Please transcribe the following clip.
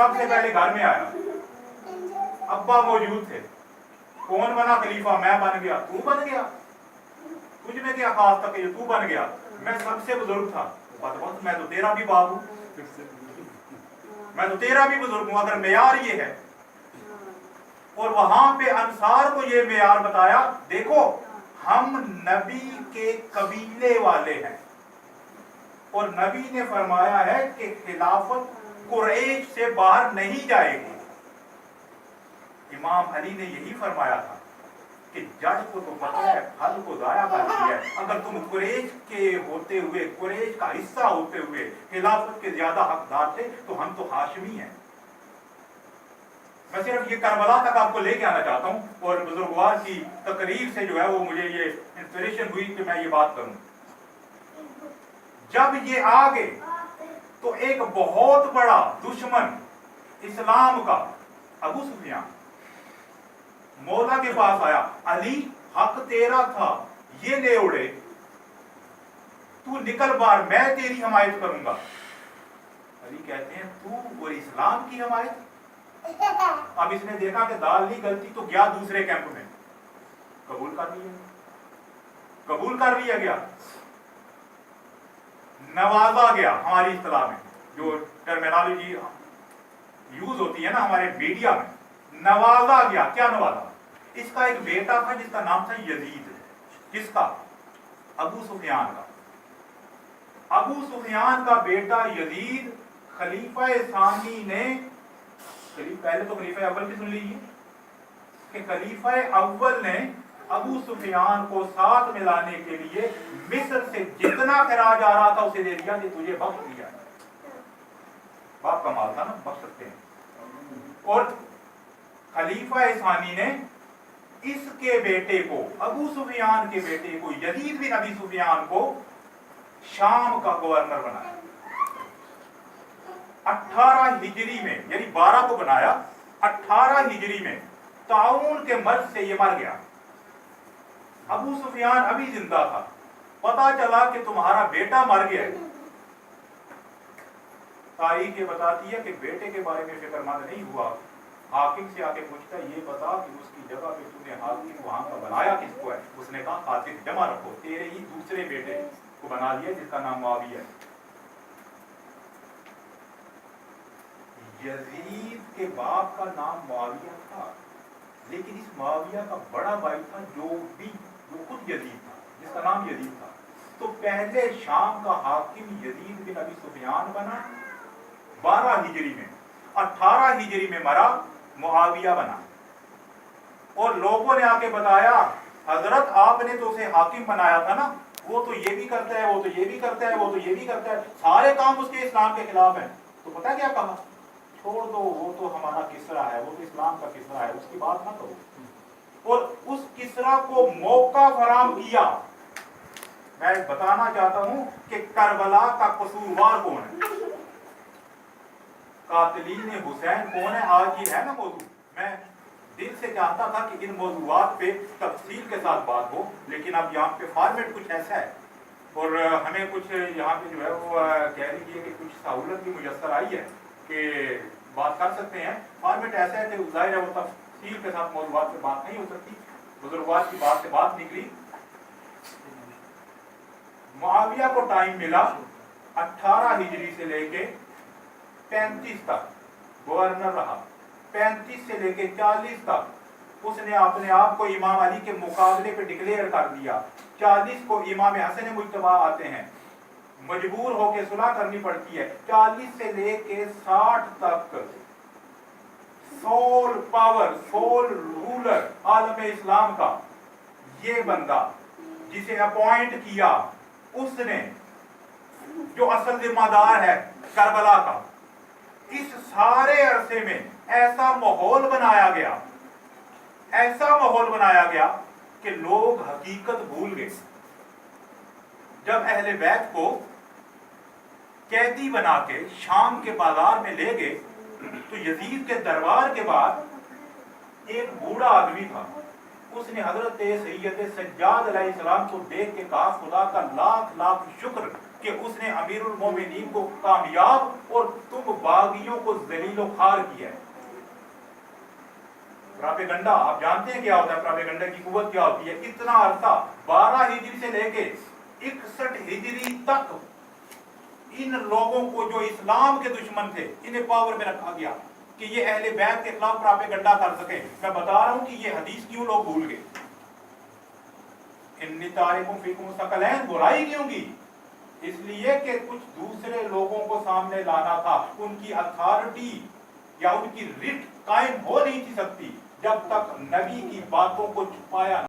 सबसे पहले घर में आया, अब्बा मौजूद थे, कौन बना खलीफा? मैं बन गया। तू बन गया? तुझ में क्या खास था कि तू बन गया? मैं सबसे बुजुर्ग था। मैं तो तेरा भी बाप हूं, मैं तो तेरा भी बुजुर्ग हूं। अगर मेयार ये है, और वहां पे अंसार को ये मेयार बताया, देखो हम नबी के कबीले वाले हैं, और नबी ने फरमाया है कि खिलाफत कुरैश से बाहर नहीं जाएगी। इमाम अली ने यही फरमाया था कि जड़ को तो पता है, फल को जाया कर दिया है। अगर तुम कुरैश के होते हुए, कुरैश का हिस्सा होते हुए खिलाफत के ज्यादा हकदार थे, तो हम तो हाशमी हैं। मैं सिर्फ ये करबला तक आपको लेके आना चाहता हूं, और बुजुर्गवार की तकरीर से जो है वो मुझे ये इंस्पिरेशन हुई कि मैं ये बात करूं। जब ये आ गए तो एक बहुत बड़ा दुश्मन इस्लाम का अबू सुफियान मौला के पास आया, अली हक तेरा था, ये ले उड़े, तू निकल बाहर, मैं तेरी हमायत करूंगा। अली कहते हैं तू और इस्लाम की हमायत? अब इसने देखा कि दाल नहीं गलती, तो गया दूसरे कैंप में, कबूल कर लिया, कबूल कर लिया गया, नवाजा गया। हमारी इस्तिलाह में जो टर्मिनोलॉजी यूज होती है ना हमारे मीडिया में, नवाजा गया। क्या नवाजा? इसका एक बेटा था जिसका नाम था यजीद। किसका? अबू सुफियान का। अबू सुफियान का बेटा यजीद खलीफा सानी ने, पहले तो खलीफा अव्वल की सुन लीजिए कि खलीफा अव्वल ने अबू सुफियान को साथ मिलाने के लिए मिस्र से जितना खराज आ रहा था उसे दे दिया कि तुझे बख्श दिया। बाप का माल था ना, बख्श सकते हैं। और खलीफा सानी ने इसके बेटे को, अबू सुफियान के बेटे को, यजीद बिन अबी सुफियान को शाम का गवर्नर बनाया। 18 हिजरी में, यानी 12 को बनाया, 18 हिजरी में ताउन के मर्ज से ये मर गया। अबू सुफियान अभी जिंदा था, पता चला कि तुम्हारा बेटा मर गया। तारीख ये बताती है कि बेटे के बारे में फिक्रमंद नहीं हुआ, हाकिम से आके पूछता ये बता कि उसकी जगह पे तूने हाकिम वहां का बनाया किसको है? उसने कहा कातिल जमा रखो, तेरे ही दूसरे बेटे को बना लिया जिसका नाम मुआविया है। यजीद के बाप का नाम मुआविया था, लेकिन इस मुआविया का बड़ा भाई था जो खुद यजीद था, जिसका नाम यजीद था। तो पहले शाम का हाकिम यजीद बिन अबी सुफियान बना 12 हिजरी में, 18 हिजरी में मरा, मुआविया बना। और लोगों ने आके बताया हजरत आपने तो उसे हाकिम बनाया था ना, वो तो ये भी करता है, वो तो ये भी करता है, वो तो ये भी करता है, सारे काम उसके इस्लाम के खिलाफ हैं। तो पता क्या कहा? छोड़ दो, वो तो हमारा किसरा है, वो तो इस्लाम का किसरा है, उसकी बात ना करो। और उस किसरा को मौका फराहम किया। मैं बताना चाहता हूं कि करबला का कसूरवार कौन है, कातिलीन हुसैन कौन है, आज ये है ना मौजूद। मैं दिल से चाहता था कि इन मौजूदात पे तफसील के साथ बात हो, लेकिन अब यहाँ पे फॉर्मेट कुछ ऐसा है, और हमें कुछ यहाँ पे जो है वो कह लीजिए कि कुछ सहूलत भी मुयसर आई है कि बात कर सकते हैं। फॉर्मेट ऐसा है कि जाहिर है वो तफसील के साथ मौजूदात पे बात नहीं हो सकती, बुजुर्गवार की बात से बात निकली। मुआविया को टाइम मिला 18 हिजरी से लेके 35 तक गवर्नर रहा, 35 से लेके 40 तक उसने अपने आप को इमाम अली के मुकाबले पे डिक्लेयर कर दिया। 40 को इमाम हसन मुज्तबा आते हैं, मजबूर होकर सुलह करनी पड़ती है। 40 से लेके 60 तक सोल पावर, सोल रूलर आलम इस्लाम का ये बंदा जिसे अपॉइंट किया, उसने जो असल जिम्मेदार है करबला का, इस सारे अरसे में ऐसा माहौल बनाया गया, ऐसा माहौल बनाया गया कि लोग हकीकत भूल गए। जब अहले बैत को कैदी बना के शाम के बाजार में ले गए, तो यजीद के दरबार के बाद एक बूढ़ा आदमी था, उसने हजरत सैयद सज्जाद अलैहिस्सलाम को देख के कहा खुदा का लाख लाख शुक्र کہ اس نے امیر المومنین کو کامیاب اور تم باغیوں کو ذلیل و خوار کیا ہے۔ پراپیگنڈا آپ جانتے ہیں کیا ہوتا ہے، پراپیگنڈا کی قوت کیا ہوتی ہے؟ اتنا عرصہ 12 ہجری سے لے کے 61 ہجری تک ان لوگوں کو جو اسلام کے دشمن تھے انہیں پاور میں رکھا گیا کہ یہ اہل بیت کے خلاف پراپیگنڈا کر سکے۔ میں بتا رہا ہوں کہ یہ حدیث کیوں لوگ بھول گئے، انی تارکم فیکم الثقلین برائی کیوں کی؟ اس لیے کہ کچھ دوسرے لوگوں کو سامنے لانا تھا، ان کی اتھارٹی یا ان کی رٹ قائم ہو نہیں تھی سکتی جب تک نبی کی باتوں کو چھپایا